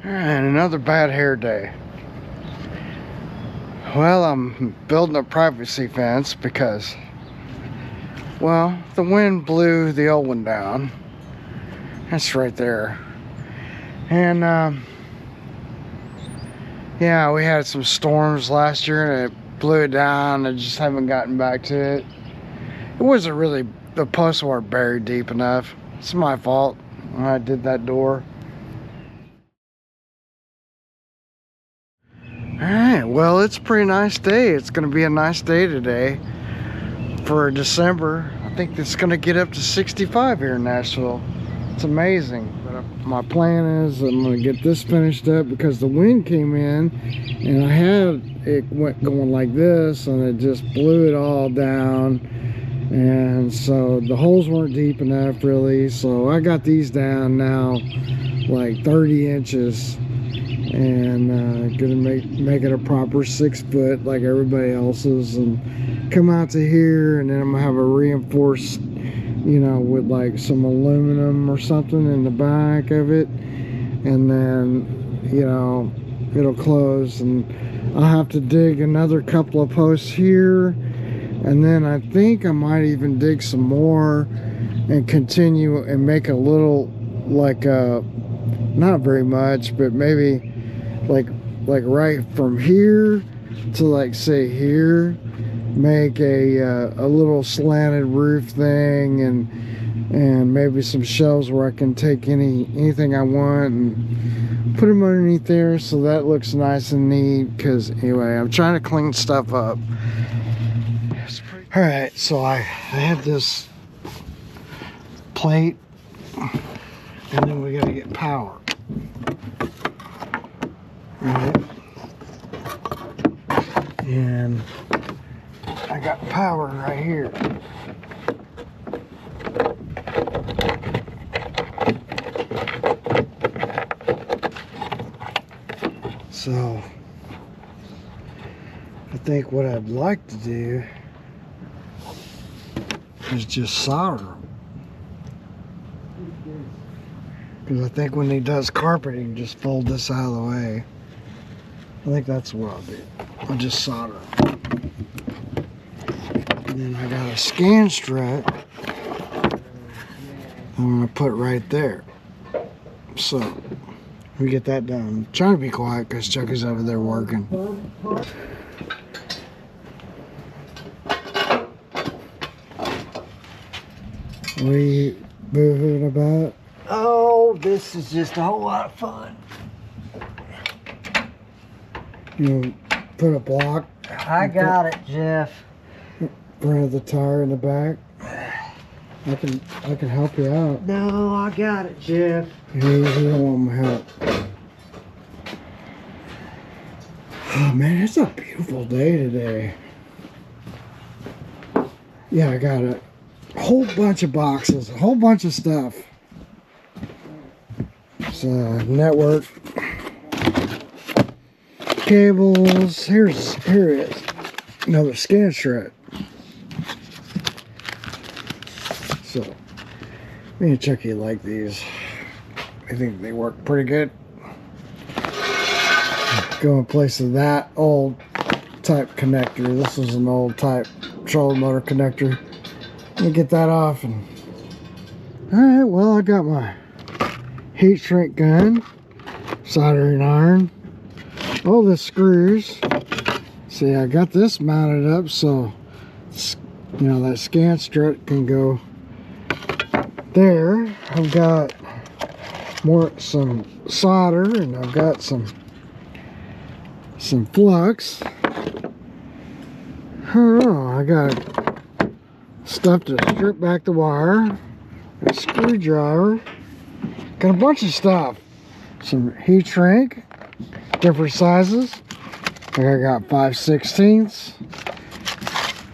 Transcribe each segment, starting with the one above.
And another bad hair day. Well, I'm building a privacy fence because, well, the wind blew the old one down. That's right there. And yeah, we had some storms last year and it blew it down. I just haven't gotten back to it. It wasn't really, the posts weren't buried deep enough. It's my fault when I did that door. Alright, well, it's a pretty nice day. It's going to be a nice day today for December. I think it's going to get up to 65 here in Nashville. It's amazing. But my plan is I'm going to get this finished up because the wind came in and I had it going like this and it just blew it all down. And so the holes weren't deep enough really. So I got these down now like 30 inches. And gonna make it a proper 6 foot like everybody else's, and come out to here, and then I'm gonna have a reinforced, you know, with like some aluminum or something in the back of it, and then, you know, it'll close, and I'll have to dig another couple of posts here, and then I think I might even dig some more and continue and make a little, like not very much, but maybe like right from here to like say here, make a little slanted roof thing, and maybe some shelves where I can take anything I want and put them underneath there, so that looks nice and neat. Because anyway, I'm trying to clean stuff up. All right, so I had this plate, and then we got to get power. Right. And I got power right here. So I think what I'd like to do is just solder them. Because I think when he does carpeting, just fold this out of the way. I think that's what I'll do. I'll just solder them. And then I got a Scanstrut I'm going to put right there. So we get that done. I'm trying to be quiet because Chucky's over there working. What are you boo-hooing about? Oh, this is just a whole lot of fun. You put a block. I got it, Jeff. Front of the tire in the back. I can help you out. No, I got it, Jeff. You don't want my help. Oh man, it's a beautiful day today. Yeah, I got a whole bunch of boxes, a whole bunch of stuff. It's network cables. Here it is. Another Scanstrut. So me and Chucky like these. I think they work pretty good. Go in place of that old type connector. This is an old type trolling motor connector. Let me get that off. And all right, well, I got my heat shrink gun, soldering iron, all the screws. See, I got this mounted up so, you know, that Scanstrut can go there. I've got some solder, and I've got some flux. I don't know, I got stuff to strip back the wire, a screwdriver, got a bunch of stuff, some heat shrink, different sizes. I got 5/16.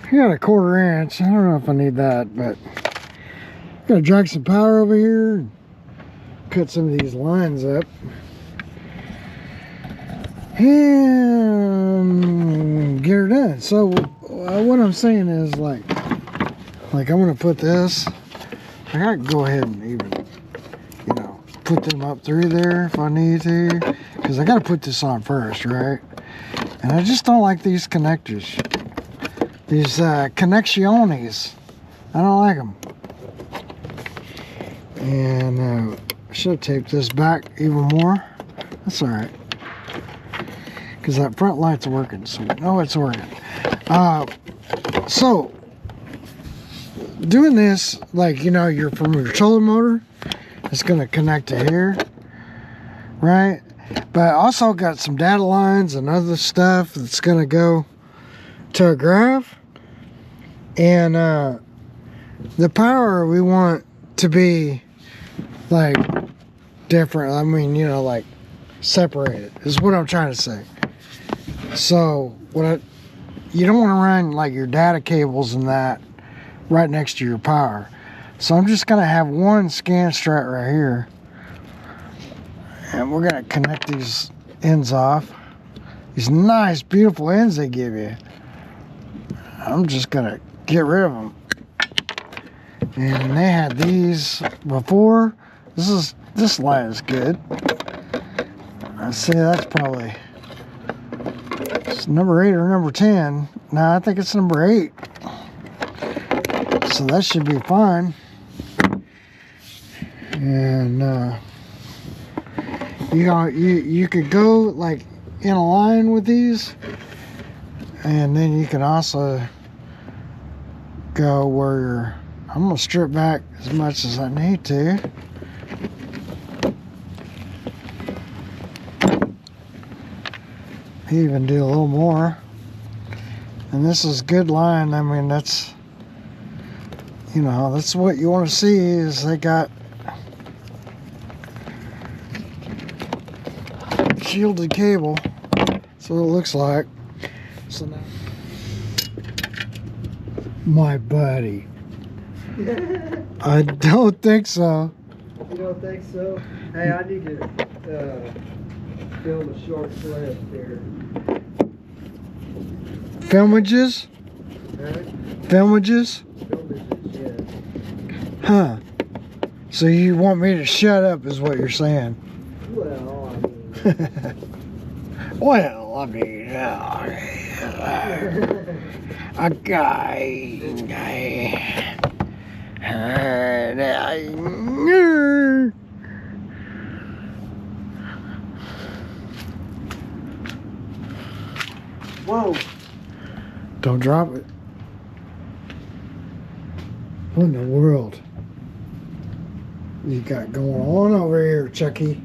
I got a 1/4 inch. I don't know if I need that, but gotta drag some power over here and cut some of these lines up. And get her done. So what I'm saying is like I'm gonna put this, I gotta go ahead and even, you know, put them up through there if I need to, because I got to put this on first, right? And I just don't like these connectors, these connectiones. I don't like them. And I should have taped this back even more. That's all right, because that front light's working, so no, it's working. So doing this, like, you know, you're from your trolling motor, it's gonna connect to here, right? But I also got some data lines and other stuff that's gonna go to a graph. And the power we want to be like different. I mean, you know, like separated is what I'm trying to say. So you don't want to run like your data cables and that right next to your power. So I'm just gonna have one Scanstrut right here, and we're gonna connect these ends off. These nice, beautiful ends they give you. I'm just gonna get rid of them. And they had these before. This light is good. I say that's probably, it's number 8 or number 10. No, I think it's number 8. So that should be fine. And you could go like in a line with these, and then you can also go where you're, I'm gonna strip back as much as I need to. Even do a little more. And this is good line. I mean, that's, you know, that's what you want to see, is they got shielded cable. That's what it looks like. So now, my buddy. I don't think so. You don't think so? Hey, I need to film a short clip here. Filmages? Filmages? Filmages, yeah. Huh. So you want me to shut up is what you're saying? Well, I mean... Well, I mean, a guy. Whoa. Don't drop it. What in the world you got going on over here, Chucky?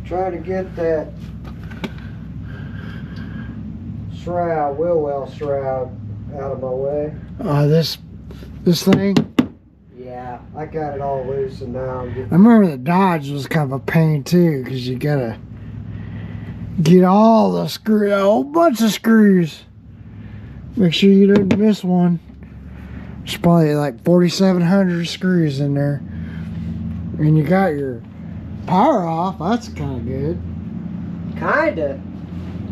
Try to get that shroud, wheel well shroud, out of my way. This thing? Yeah, I got it all loose, and now I'm I getting... remember the Dodge was kind of a pain too, because you gotta get all the screws, a whole bunch of screws. Make sure you don't miss one. There's probably like 4,700 screws in there. And you got your power off. That's kind of good. Kinda.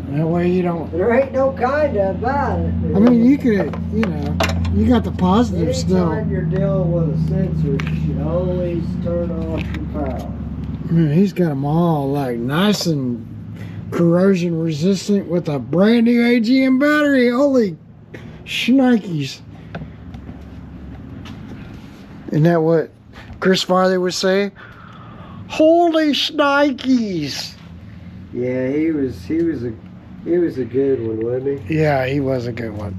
That way you don't... There ain't no kinda about it. I mean, you could, you know, you got the positive still. Anytime you're dealing with a sensor, you should always turn off your power. Man, he's got them all like nice and corrosion resistant with a brand new AGM battery. Holy shnikes. Isn't that what Chris Farley would say? Holy shnikes. Yeah, he was a good one, wasn't he? Yeah, he was a good one.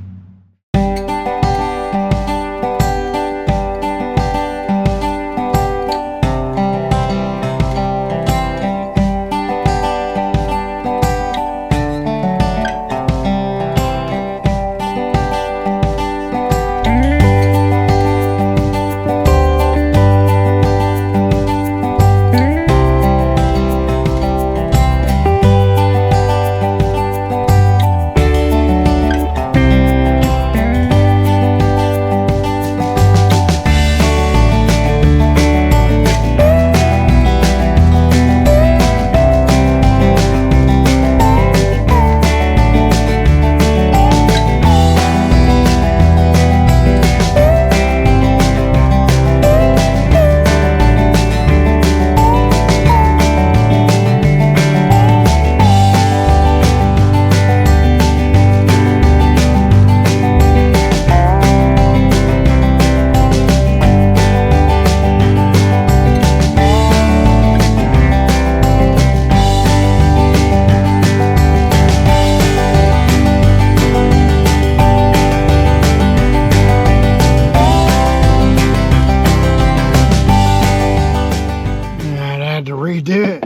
redo it.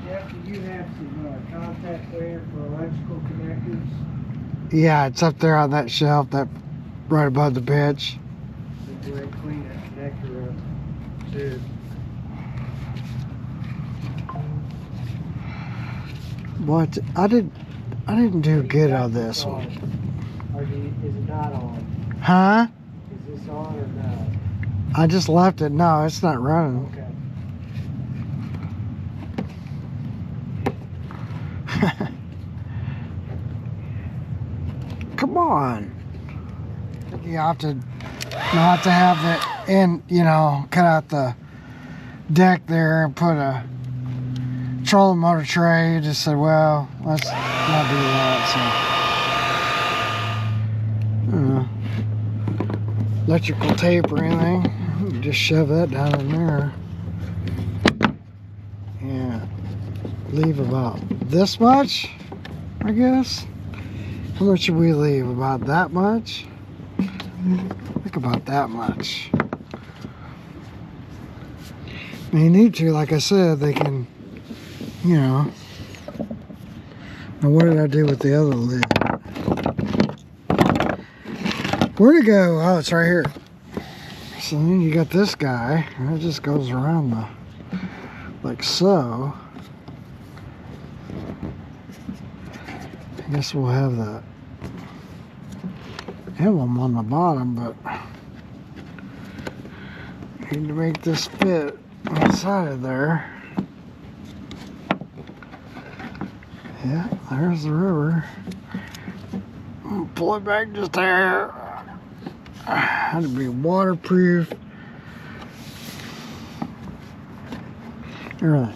Jeff, do you have some contact there for electrical connectors? Yeah, it's up there on that shelf, that right above the bench. So go ahead and clean that connector up too. What? I didn't do good on this one. Or is it not on? Huh? Is this on or no? I just left it. No, it's not running. Okay. Come on. You have to not to have the end, you know, cut out the deck there and put a trolling motor tray. You just said, well, let's not do that. So, electrical tape or anything, you just shove that down in there. Yeah, leave about this much, I guess. How much should we leave? About that much? I think about that much. And you need to, like I said, they can, you know. Now what did I do with the other lid? Where'd it go? Oh, it's right here. So then you got this guy, and it just goes around the, like so. I guess we'll have that emblem on the bottom, but need to make this fit inside of there. Yeah, there's the river. Pull it back just there. Had to be waterproof. Alright.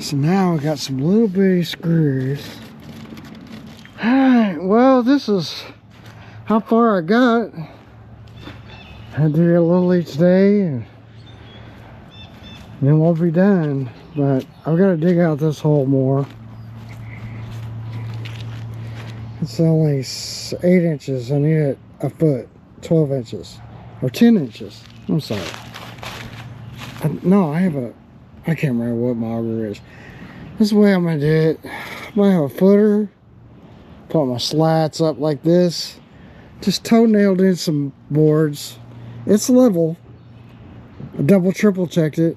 So now we got some little bitty screws. Alright, well, this is how far I got. I do a little each day and then we'll be done. But I've got to dig out this hole more. It's only 8 inches. I need it a foot, 12 inches, or 10 inches. I'm sorry. No, I can't remember what my auger is. This is the way I'm going to do it. I'm going to have a footer. Put my slats up like this. Just toe-nailed in some boards. It's level. I double, triple checked it.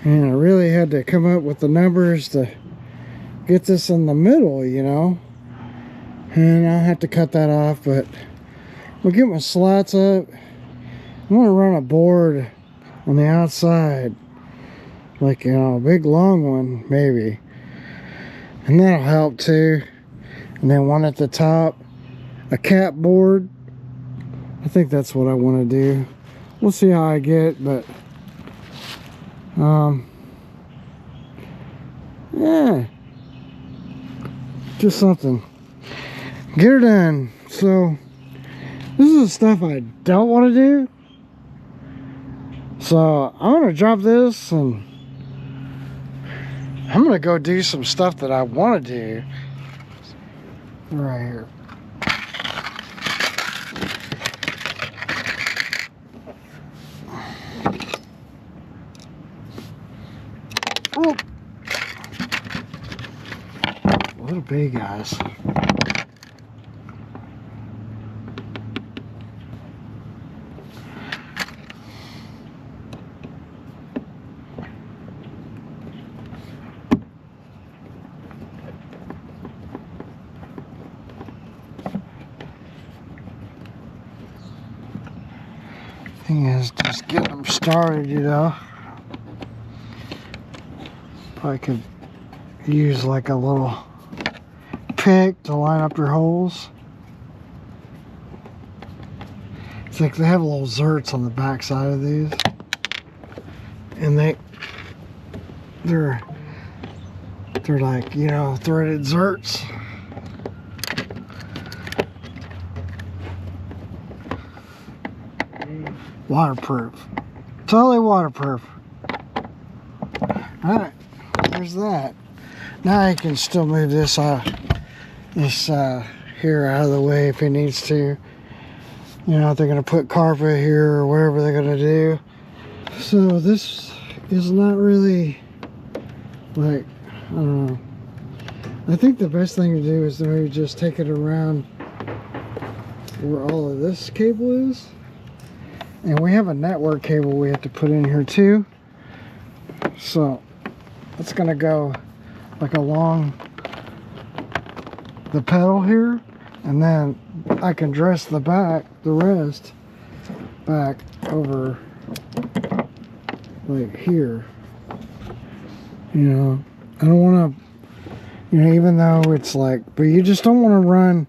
And I really had to come up with the numbers to get this in the middle, you know. And I'll have to cut that off, but we'll get my slats up. I'm going to run a board on the outside. Like, you know, a big long one, maybe. And that'll help too. And then one at the top, a cap board. I think that's what I want to do. We'll see how I get, but yeah, just something. Get her done. So this is the stuff I don't want to do. So I'm gonna drop this and I'm gonna go do some stuff that I want to do right here. Oh, little big guys. Thing is just getting them started, you know. I could use like a little pick to line up your holes. It's like they have little zerts on the back side of these, and they're like, you know, threaded zerts. Waterproof, totally waterproof. All right, there's that. Now I can still move this here out of the way if it needs to. You know, if they're gonna put carpet here or whatever they're gonna do. So this is not really like, I don't know. I think the best thing to do is to maybe just take it around where all of this cable is. And we have a network cable we have to put in here too. So it's gonna go like along the pedal here, and then I can dress the rest back over like here. You know, I don't want to, you know, even though it's like, but you just don't want to run,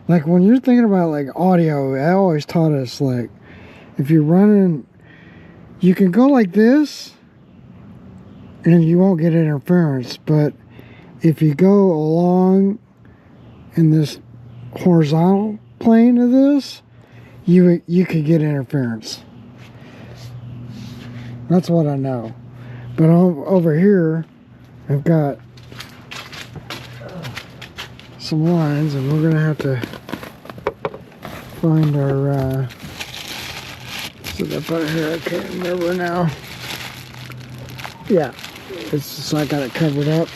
like when you're thinking about like audio, I always taught us like, if you're running, you can go like this and you won't get interference, but if you go along in this horizontal plane of this, you could get interference. That's what I know. But over here, I've got some lines, and we're gonna have to find our is it up out here? I can't remember now. Yeah, it's just, I got it covered up.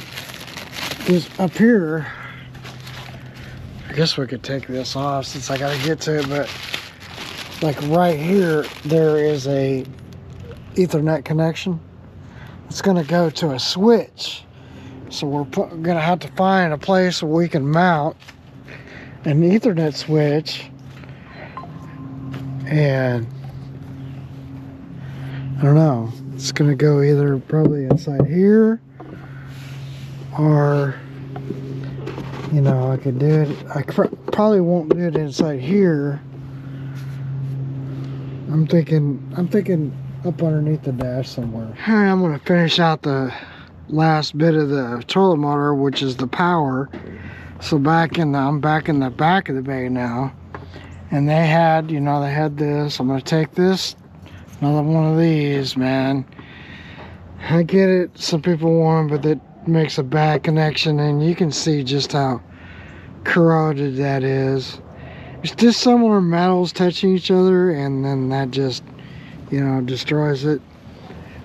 Because up here, I guess we could take this off since I gotta get to it, but like right here, there is a Ethernet connection. It's gonna go to a switch. So we're gonna have to find a place where we can mount an Ethernet switch, and I don't know, it's gonna go either probably inside here, or you know, I could do it, I probably won't do it inside here. I'm thinking up underneath the dash somewhere. Alright, I'm gonna finish out the last bit of the toilet motor, which is the power. So I'm back in the back of the bay now, and they had, you know, they had this. I'm gonna take this, another one of these, man. I get it, some people want them, but it makes a bad connection, and you can see just how corroded that is. It's dissimilar metals touching each other, and then that just, you know, destroys it.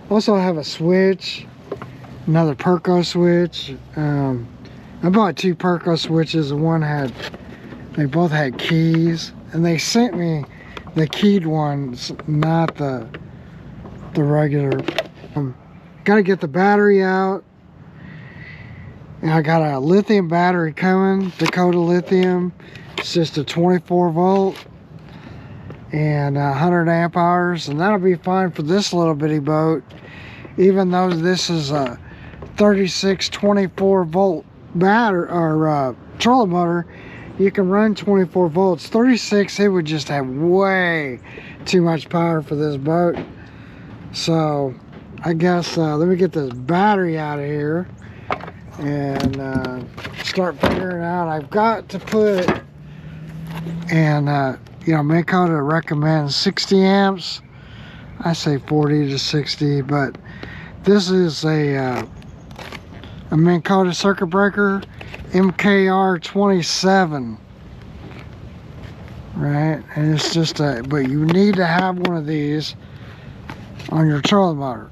Also, I have a switch, another Perco switch. I bought two Perco switches. One had, they both had keys, and they sent me the keyed ones, not the regular. Got to get the battery out, and I got a lithium battery coming, Dakota Lithium. It's just a 24 volt and 100 amp hours, and that'll be fine for this little bitty boat. Even though this is a 36 24 volt battery or trolling motor, you can run 24 volts. 36, it would just have way too much power for this boat. So I guess let me get this battery out of here and start figuring out. I've got to put, and you know, Minn Kota recommends 60 amps. I say 40 to 60, but this is a Minn Kota circuit breaker, MKR 27, right? And it's just a, but you need to have one of these on your trolling motor.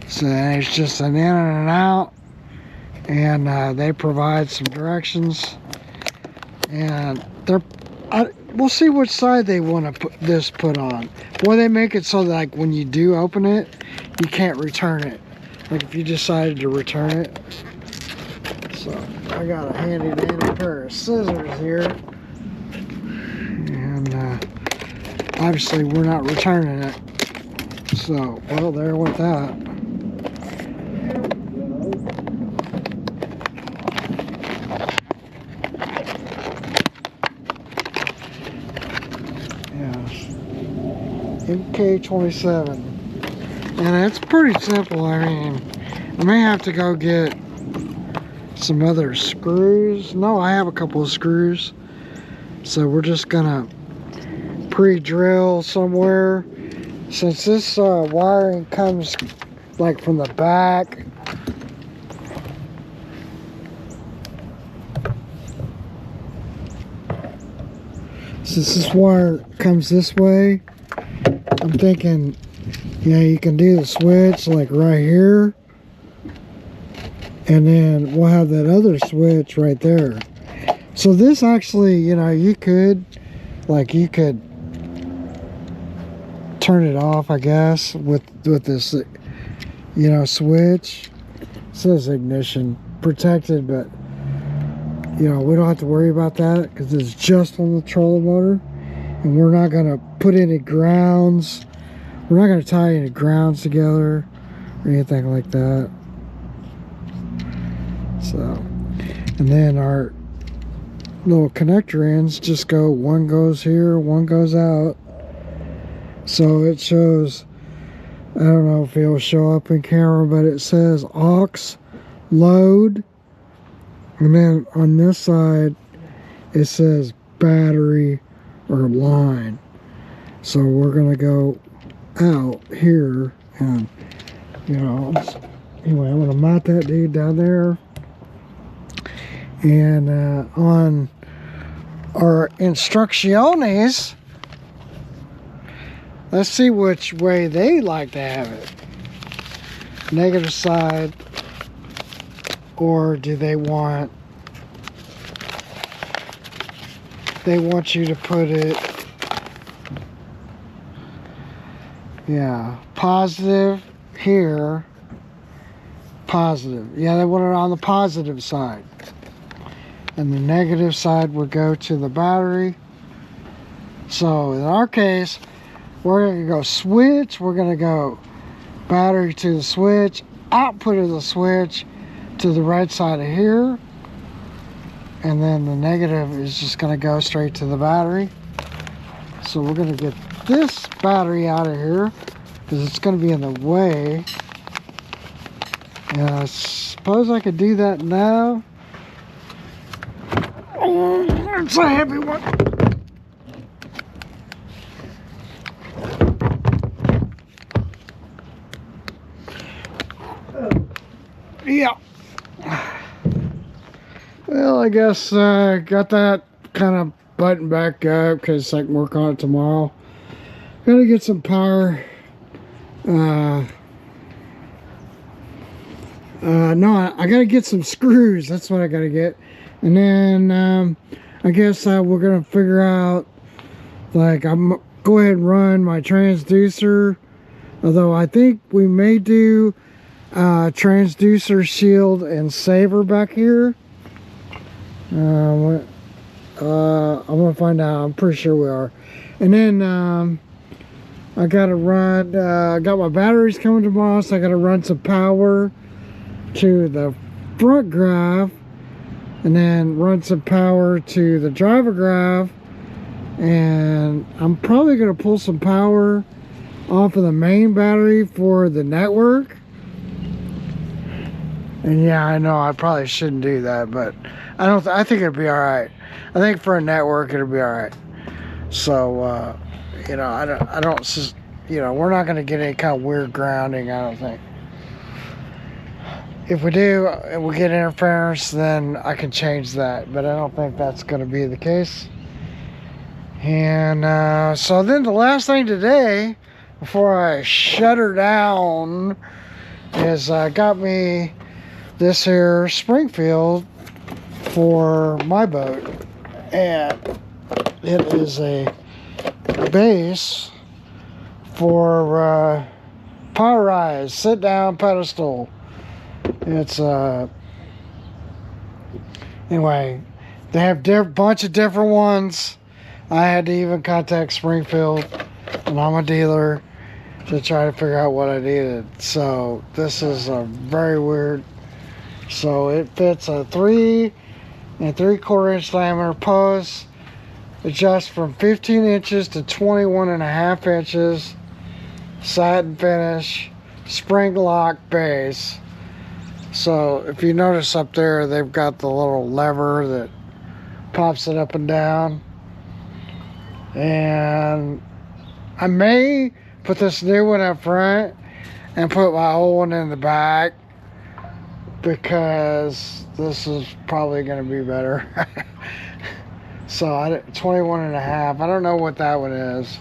So it's just an in and an out, and they provide some directions, and they're, we'll see which side they want to put this put on. Boy, they make it so that like when you do open it, you can't return it. Like if you decided to return it. So I got a handy dandy pair of scissors here, and obviously we're not returning it. So well, there with that. MK27, and it's pretty simple. I mean, I may have to go get some other screws. No, I have a couple of screws, so we're just gonna pre-drill somewhere. Since this wiring comes like from the back, since this wire comes this way, I'm thinking, you know, you can do the switch like right here, and then we'll have that other switch right there. So this actually, you know, you could turn it off, I guess, with this, you know, switch. It says ignition protected, but you know, we don't have to worry about that because it's just on the trolling motor, and we're not gonna put any grounds. We're not gonna tie any grounds together or anything like that. So, and then our little connector ends just go, one goes here, one goes out. So it shows, I don't know if it'll show up in camera, but it says aux, load, and then on this side it says battery or line. So we're gonna go out here, and you know, anyway, I'm gonna mount that dude down there. And on our instrucciones, let's see which way they like to have it. Negative side, or do they want you to put it, yeah, positive here, positive. Yeah, they want it on the positive side. And the negative side would go to the battery. So in our case, we're going to go switch, we're going to go battery to the switch, output of the switch to the right side of here, and then the negative is just going to go straight to the battery. So we're going to get this battery out of here because it's going to be in the way. And I suppose I could do that now. Oh, it's a heavy one. Yeah. Well, I guess got that kind of buttoned back up because I can work on it tomorrow. Gotta get some power. No, I gotta get some screws. That's what I gotta get. And then I guess we're gonna figure out, like, I'm go ahead and run my transducer. Although I think we may do transducer, shield, and saver back here. I'm gonna find out. I'm pretty sure we are. And then I gotta run. I got my batteries coming tomorrow, so I gotta run some power to the front drive, and then run some power to the driver drive. And I'm probably gonna pull some power off of the main battery for the network. And yeah, I know I probably shouldn't do that, but I think it'll be all right. I think for a network it'll be all right. So you know, I don't you know, we're not going to get any kind of weird grounding, I don't think. If we do and we get interference, then I can change that, but I don't think that's going to be the case. And so then the last thing today, before I shut her down, is got me this here Springfield for my boat, and it is a base for power rise, sit down pedestal. It's anyway, they have bunch of different ones. I had to even contact Springfield, and I'm a dealer, to try to figure out what I needed. So this is a very weird. So it fits a 3 3/4 inch diameter post, adjusts from 15 inches to 21.5 inches, satin finish, spring lock base. So if you notice up there, they've got the little lever that pops it up and down. And I may put this new one up front and put my old one in the back, because this is probably going to be better. So 21 and a half. I don't know what that one is.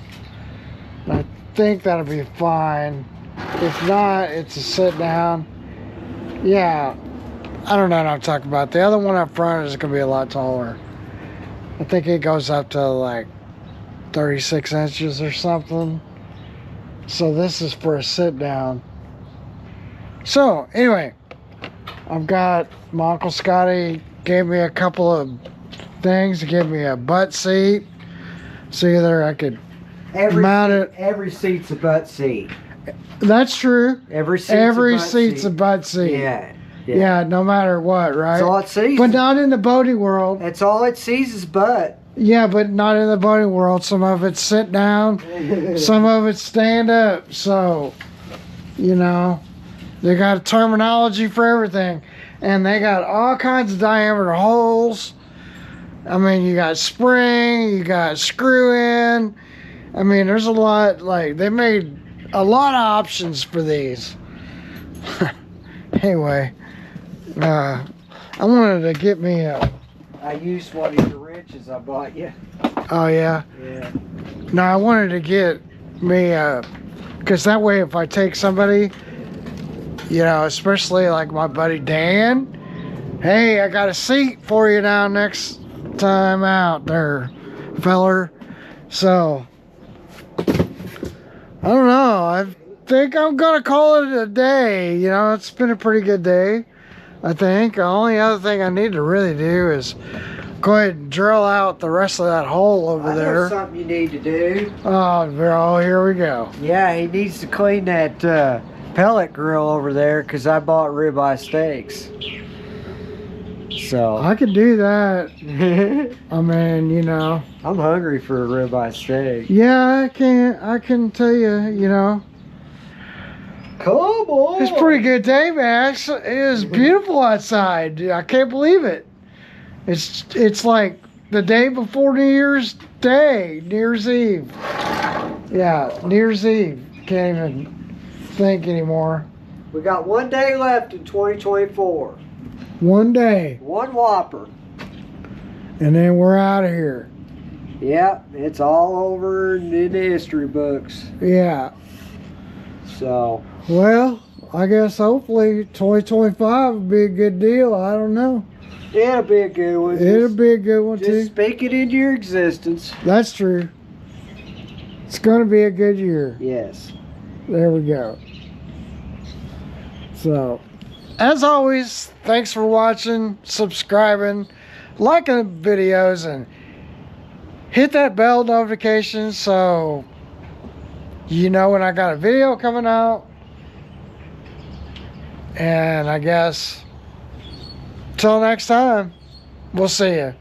I think that'll be fine. If not, it's a sit down. Yeah, I don't know what I'm talking about. The other one up front is going to be a lot taller. I think it goes up to like 36 inches or something. So this is for a sit down. So anyway, I've got my Uncle Scotty gave me a couple of things. He gave me a butt seat. So either I could mount it. Every seat's a butt seat. That's true. Every seat's a butt seat. Yeah. Yeah, no matter what, right? That's all it sees. But not in the boating world. That's all it sees is butt. Yeah, but not in the boating world. Some of it's sit down, some of it's stand up. So, you know, they got a terminology for everything. And they got all kinds of diameter holes. I mean, you got spring, you got screw in. I mean, there's a lot, like, they made a lot of options for these. Anyway, I wanted to get me a... I used one of your wrenches I bought you. Oh, yeah? Yeah. No, I wanted to get me a... Because that way, if I take somebody, you know, especially like my buddy Dan, hey, I got a seat for you now next time out there, feller. So, I don't know. I think I'm going to call it a day. You know, it's been a pretty good day, I think. The only other thing I need to really do is go ahead and drill out the rest of that hole over there. That's something you need to do. Oh, here we go. Yeah, he needs to clean that pellet grill over there because I bought ribeye steaks. So I could do that. I mean, you know. I'm hungry for a ribeye steak. Yeah, I can tell you, you know. Come on. It's a pretty good day, man. It was beautiful outside. I can't believe it. It's like the day before New Year's Day, New Year's Eve. Yeah, New Year's Eve. Can't even think anymore. We got one day left in 2024. One day. One whopper. And then we're out of here. Yeah, it's all over in the history books. Yeah. So. Well, I guess hopefully 2025 will be a good deal. I don't know. It'll be a good one. It'll be a good one, too. Just speak it into your existence. That's true. It's going to be a good year. Yes. There we go. So, as always, thanks for watching, subscribing, liking the videos, and hit that bell notification so you know when I got a video coming out. And I guess till next time, we'll see you.